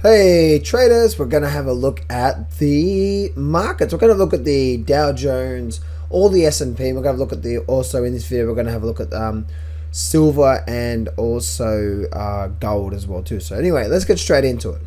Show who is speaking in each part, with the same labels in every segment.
Speaker 1: Hey traders, we're going to have a look at the markets. We're going to look at the Dow Jones, all the S&P. We're going to look at also in this video, we're going to have a look at silver and also gold as well too. So anyway, let's get straight into it.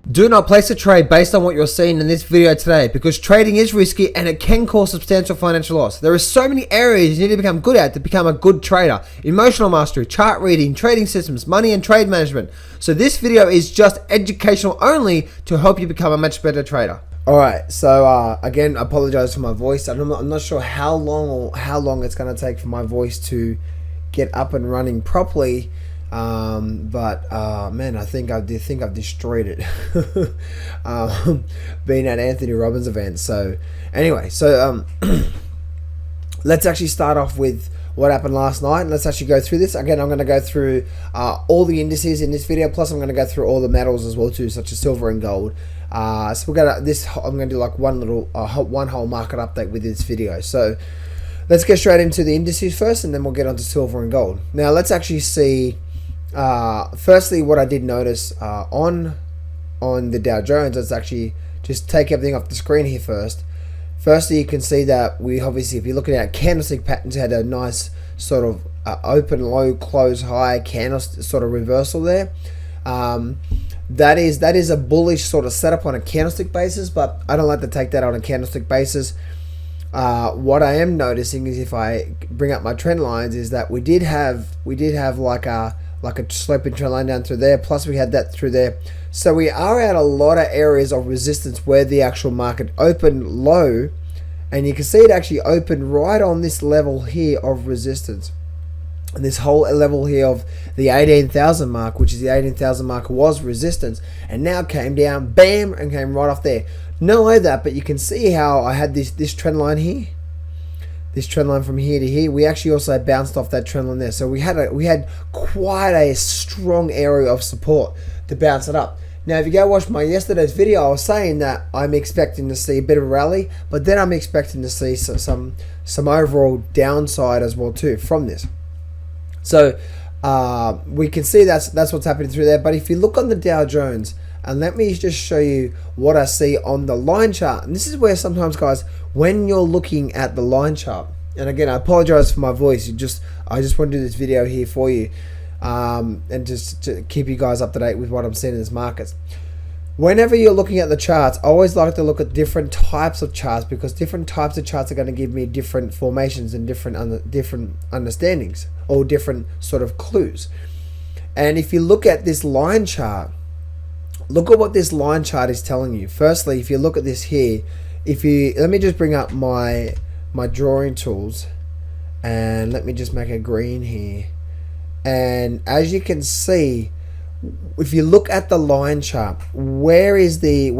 Speaker 1: Do not place a trade based on what you're seeing in this video today, because trading is risky and it can cause substantial financial loss. There are so many areas you need to become good at to become a good trader. Emotional mastery, chart reading, trading systems, money and trade management. So this video is just educational only to help you become a much better trader. Alright, so again, I apologize for my voice. I'm not sure how long it's going to take for my voice to get up and running properly. Man, I think I've destroyed it being at Anthony Robbins event. So anyway, let's actually start off with what happened last night, and let's actually go through this. Again, I'm going to go through all the indices in this video, plus I'm going to go through all the metals as well too, such as silver and gold. So we're going to I'm going to do like one whole market update with this video. So let's get straight into the indices first, and then we'll get onto silver and gold. Now let's actually see. Firstly, what I did notice on the Dow Jones, let's actually just take everything off the screen here first. Firstly, you can see that we obviously, if you're looking at candlestick patterns, had a nice sort of open low, close high candlestick sort of reversal there. That is a bullish sort of setup on a candlestick basis, but I don't like to take that on a candlestick basis. What I am noticing is, if I bring up my trend lines, is that we did have like a sloping trend line down through there, plus we had that through there. So we are at a lot of areas of resistance where the actual market opened low, and you can see it actually opened right on this level here of resistance, and this whole level here of the 18,000 mark, which is the 18,000 mark, was resistance, and now came down, bam, and came right off there. Not only that, but you can see how I had this trend line here, this trend line from here to here. We actually also bounced off that trend line there, so we had quite a strong area of support to bounce it up. Now, if you go watch my yesterday's video, I was saying that I'm expecting to see a bit of a rally, but then I'm expecting to see some overall downside as well too from this. So we can see that's what's happening through there. But if you look on the Dow Jones, and let me just show you what I see on the line chart. And this is where sometimes, guys, when you're looking at the line chart, and again, I apologize for my voice. I just want to do this video here for you, and just to keep you guys up to date with what I'm seeing in these markets. Whenever you're looking at the charts, I always like to look at different types of charts, because different types of charts are going to give me different formations and different understandings, or different sort of clues. And if you look at this line chart, look at what this line chart is telling you. Firstly, if you look at this here, let me just bring up my drawing tools, and let me just make a green here. And as you can see, if you look at the line chart, where is the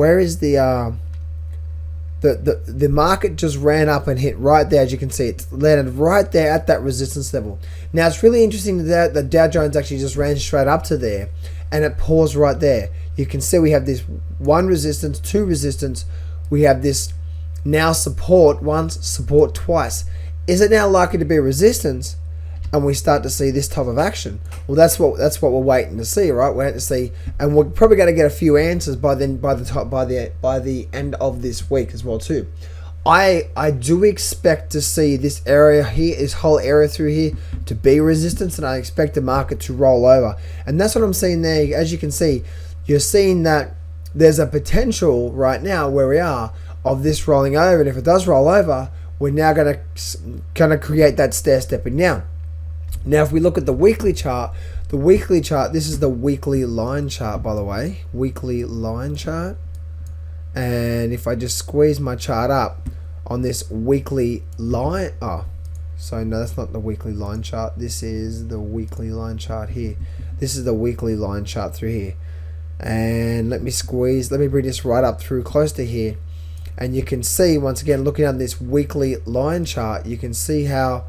Speaker 1: market just ran up and hit right there. As you can see, it landed right there at that resistance level. Now it's really interesting that the Dow Jones actually just ran straight up to there, and it paused right there. You can see we have this one resistance, two resistance. We have this now support once, support twice. Is it now likely to be resistance, and we start to see this type of action? Well, that's what we're waiting to see, right? We're waiting to see, and we're probably going to get a few answers by the end of this week as well too. I do expect to see this area here, this whole area through here, to be resistance, and I expect the market to roll over. And that's what I'm seeing there. As you can see, you're seeing that there's a potential right now where we are of this rolling over, and if it does roll over, we're now going to create that stair stepping down. Now, if we look at the weekly chart, this is the weekly line chart, by the way, weekly line chart. And if I just squeeze my chart up on this weekly line, so no, that's not the weekly line chart. This is the weekly line chart here. This is the weekly line chart through here. And let me bring this right up through close to here, and you can see, once again, looking at this weekly line chart, you can see how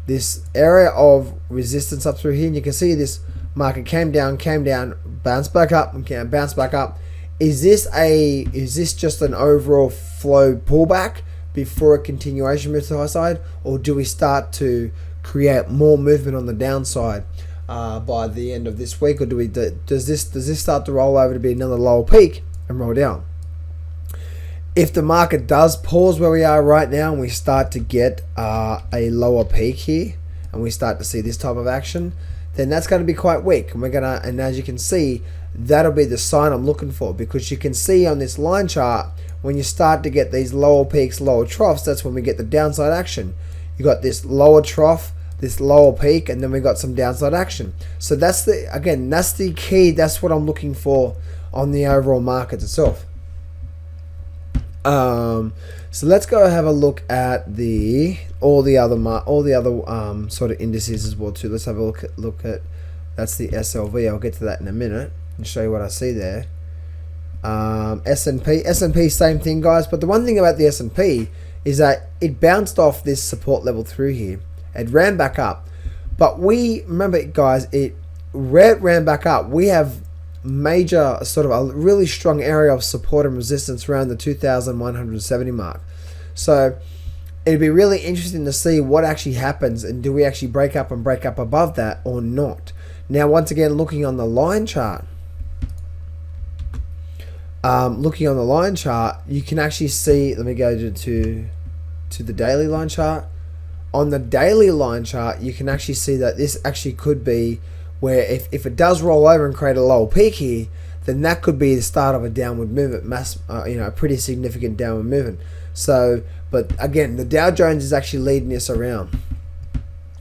Speaker 1: this area of resistance up through here, and you can see this market came down, bounced back up, and bounced back up. Is this just an overall flow pullback? before a continuation move to the high side, or do we start to create more movement on the downside by the end of this week, or does this start to roll over to be another lower peak and roll down? If the market does pause where we are right now and we start to get a lower peak here, and we start to see this type of action, then that's going to be quite weak. And as you can see, that'll be the sign I'm looking for, because you can see on this line chart, when you start to get these lower peaks, lower troughs, that's when we get the downside action. You got this lower trough, this lower peak, and then we got some downside action. So that's the key. That's what I'm looking for on the overall market itself. So let's go have a look at all the other sort of indices as well too. Let's have a look at that's the SLV. I'll get to that in a minute and show you what I see there. S&P, same thing, guys. But the one thing about the S&P is that it bounced off this support level through here. It ran back up, but we remember, guys, it ran back up. We have major sort of a really strong area of support and resistance around the 2,170 mark. So it'd be really interesting to see what actually happens, and do we actually break up above that or not. Now, once again, looking on the line chart, you can actually see, let me go to the daily line chart. On the daily line chart, you can actually see that this actually could be where if it does roll over and create a lower peak here, then that could be the start of a downward movement, a pretty significant downward movement. So, but again, the Dow Jones is actually leading this around.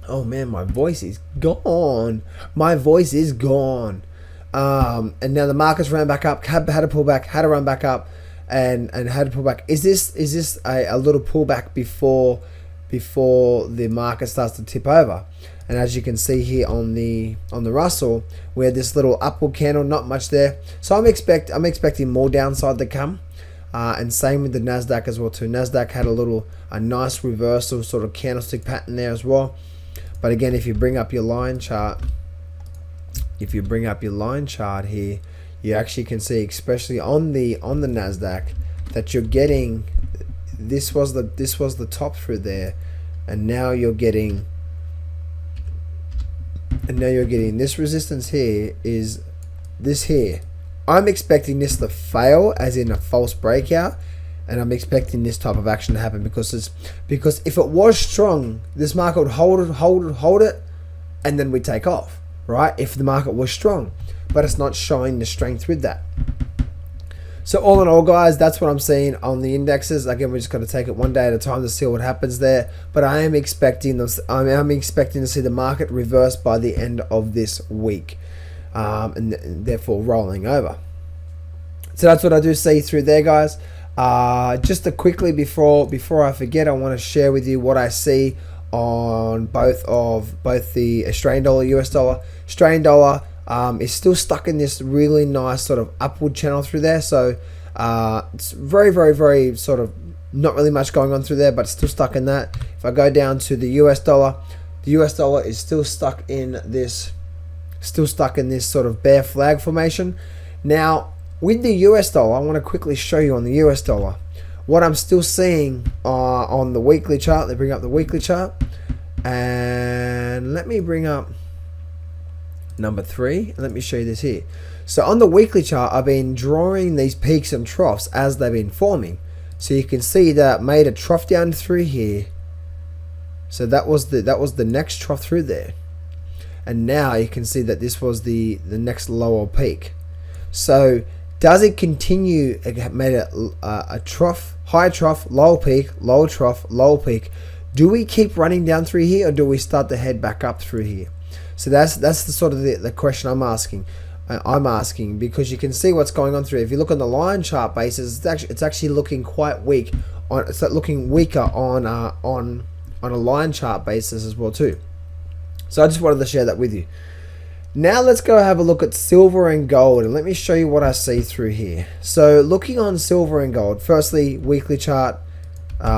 Speaker 1: Oh man, my voice is gone. And now the markets ran back up, had to pull back, had to run back up, and had to pull back. Is this a little pullback before the market starts to tip over? And as you can see here on the Russell, we had this little upward candle, not much there. So I'm expecting more downside to come, and same with the Nasdaq as well too. Nasdaq had a nice reversal sort of candlestick pattern there as well. But again, if you bring up your line chart, here, you actually can see, especially on the Nasdaq, that you're getting this was the top through there, and now you're getting this resistance here is this here. I'm expecting this to fail, as in a false breakout, and I'm expecting this type of action to happen because if it was strong, this market would hold it, and then we take off, right? If the market was strong, but it's not showing the strength with that. So all in all, guys, that's what I'm seeing on the indexes. Again, we're just going to take it one day at a time to see what happens there. But I am expecting to see the market reverse by the end of this week, and therefore rolling over. So that's what I do see through there, guys. Just to quickly before I forget, I want to share with you what I see on both the Australian dollar, US dollar. Australian dollar is still stuck in this really nice sort of upward channel through there. So it's very, very, very sort of not really much going on through there, but still stuck in that. If I go down to the US dollar is still stuck in this sort of bear flag formation. Now, with the US dollar, I want to quickly show you on the US dollar what I'm still seeing on the weekly chart. They bring up the weekly chart, and let me bring up number 3, and let me show you this here. So on the weekly chart, I've been drawing these peaks and troughs as they've been forming. So you can see that I made a trough down through here. So that was the next trough through there, and now you can see that this was the next lower peak. So does it continue? It made a trough, high trough, low peak, low trough, low peak. Do we keep running down through here, or do we start to head back up through here? So that's the sort of the question I'm asking. Because you can see what's going on through. If you look on the line chart basis, it's actually looking quite weak. It's looking weaker on a line chart basis as well too. So I just wanted to share that with you. Now let's go have a look at silver and gold, and let me show you what I see through here. So looking on silver and gold, firstly, weekly chart.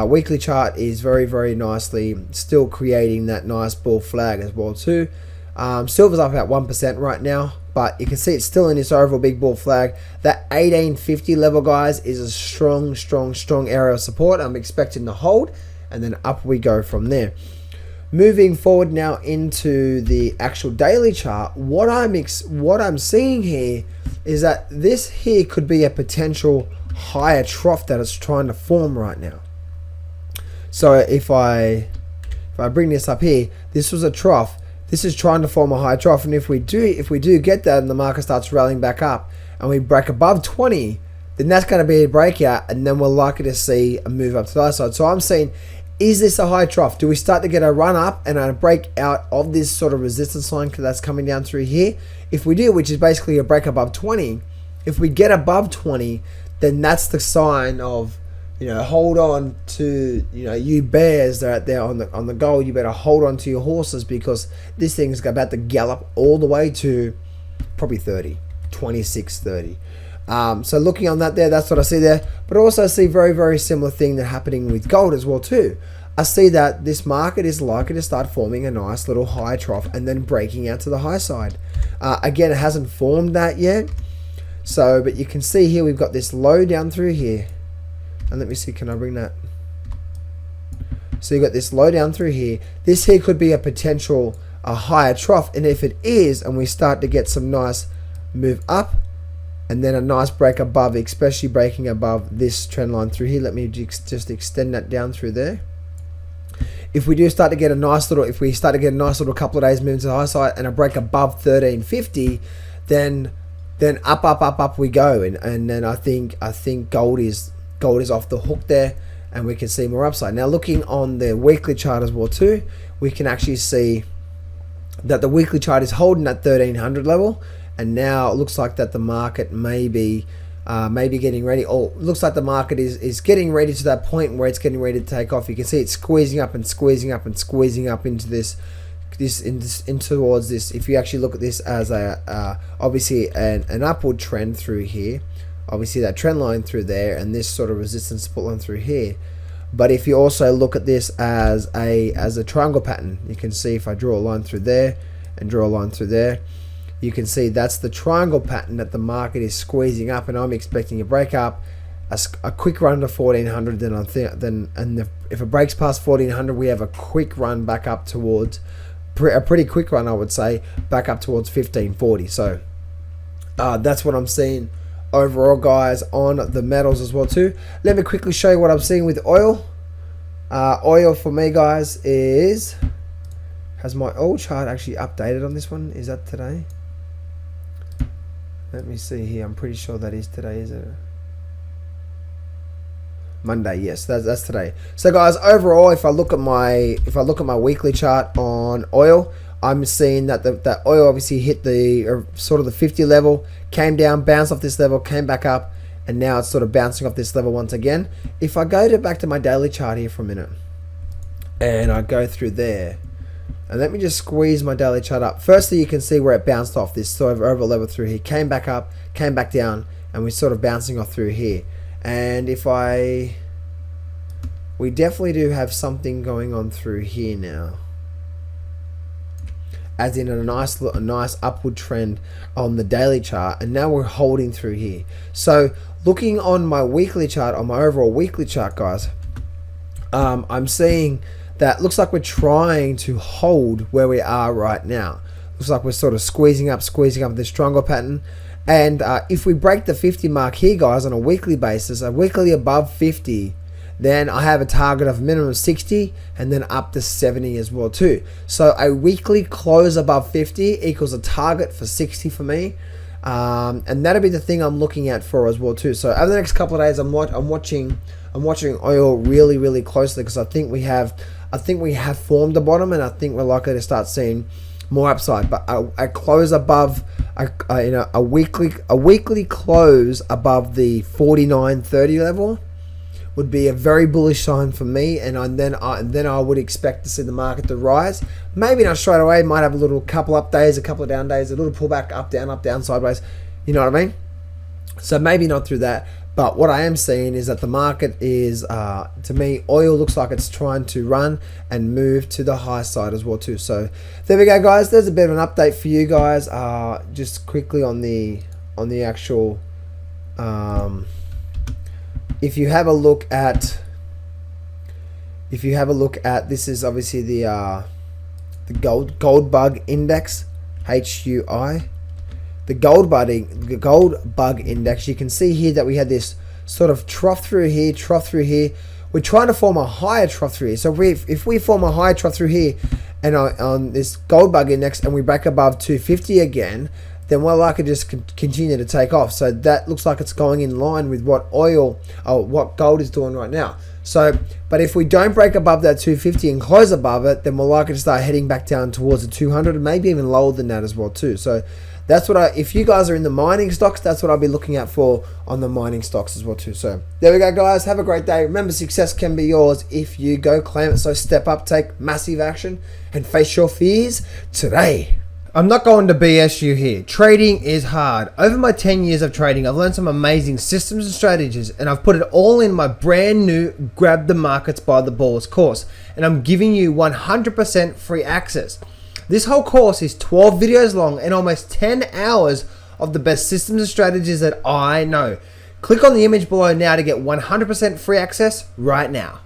Speaker 1: Weekly chart is very, very nicely still creating that nice bull flag as well too. Silver's up about 1% right now. but you can see it's still in this overall big bull flag. That 1850 level, guys, is a strong area of support. I'm expecting to hold, and then up we go from there. Moving forward now into the actual daily chart, what I'm seeing here is that this here could be a potential higher trough that it's trying to form right now. So if I bring this up here, this was a trough. This is trying to form a high trough, and if we do get that and the market starts rallying back up and we break above 20, then that's going to be a breakout, and then we're likely to see a move up to the other side. So I'm saying, is this a high trough? Do we start to get a run up and a break out of this sort of resistance line that's coming down through here? If we do, which is basically a break above 20, if we get above 20, then that's the sign of, hold on to, you bears that are out there on the gold. You better hold on to your horses, because this thing's about to gallop all the way to probably 30, 26, 30. So looking on that there, that's what I see there. But I also see very similar thing that happening with gold as well too. I see that this market is likely to start forming a nice little high trough and then breaking out to the high side. Again, it hasn't formed that yet. So, but you can see here we've got this low down through here. And let me see, can I bring that? So you got this low down through here. This here could be a higher trough. And if it is, and we start to get some nice move up, and then a nice break above, especially breaking above this trend line through here. Let me just extend that down through there. If we do start to get a nice little, couple of days moving to the high side and a break above 1350, then up we go, and then I think gold is off the hook there, and we can see more upside. Now looking on the weekly chart as well too, we can actually see that the weekly chart is holding that 1300 level. And now it looks like that the market may be getting ready, or looks like the market is getting ready to that point where it's getting ready to take off. You can see it's squeezing up and squeezing up and squeezing up into towards this. If you actually look at this as obviously an upward trend through here, obviously that trend line through there, and this sort of resistance support line through here. But if you also look at this as a triangle pattern, you can see if I draw a line through there and draw a line through there, you can see that's the triangle pattern that the market is squeezing up, and I'm expecting a break up, a quick run to 1400. If it breaks past 1400, we have a quick run back up towards a pretty quick run, I would say, back up towards 1540. So that's what I'm seeing overall, guys, on the metals as well too. Let me quickly show you what I'm seeing with oil. Oil for me, guys, has my oil chart actually updated on this one? Is that today? Let me see here. I'm pretty sure that is today, is it? Monday, yes, that's today. So guys, overall, if I look at my weekly chart on oil, I'm seeing that that oil obviously hit the sort of the 50 level, came down, bounced off this level, came back up, and now it's sort of bouncing off this level once again. If I go back to my daily chart here for a minute, and I go through there, and let me just squeeze my daily chart up. Firstly, you can see where it bounced off this sort of over level through here, came back up, came back down, and we're sort of bouncing off through here. And we definitely do have something going on through here now, as in a nice upward trend on the daily chart, and now we're holding through here. So looking on my weekly chart, on my overall weekly chart, guys, I'm seeing that looks like we're trying to hold where we are right now. Looks like we're sort of squeezing up this triangle pattern. And if we break the 50 mark here, guys, on a weekly basis, a weekly above 50, then I have a target of minimum 60 and then up to 70 as well too. So a weekly close above 50 equals a target for 60 for me. And that'll be the thing I'm looking at for as well too. So over the next couple of days, I'm watching oil really closely, because I think we have formed the bottom, and I think we're likely to start seeing more upside. But a close above a weekly close above the 49.30 level would be a very bullish sign for me, and then I would expect to see the market to rise. Maybe not straight away, might have a little couple up days, a couple of down days, a little pullback, up down sideways, you know what I mean? So maybe not through that, But what I am seeing is that the market is, to me, oil looks like it's trying to run and move to the high side as well too. So there we go, guys. There's a bit of an update for you guys. Just quickly on the actual, if you have a look at this is obviously the gold bug index, HUI. The gold bug index, you can see here that we had this sort of trough through here. We're trying to form a higher trough through here. So if we form a higher trough through here and on this gold bug index and we break above 250 again, then we're likely to just continue to take off. So that looks like it's going in line with what what gold is doing right now. So, but if we don't break above that 250 and close above it, then we're likely to start heading back down towards the 200 and maybe even lower than that as well too. So that's what if you guys are in the mining stocks, that's what I'll be looking out for on the mining stocks as well too. So there we go, guys. Have a great day. Remember, success can be yours if you go claim it. So step up, take massive action, and face your fears today. I'm not going to BS you here. Trading is hard. Over my 10 years of trading, I've learned some amazing systems and strategies, and I've put it all in my brand new Grab the Markets by the Balls course, and I'm giving you 100% free access. This whole course is 12 videos long and almost 10 hours of the best systems and strategies that I know. Click on the image below now to get 100% free access right now.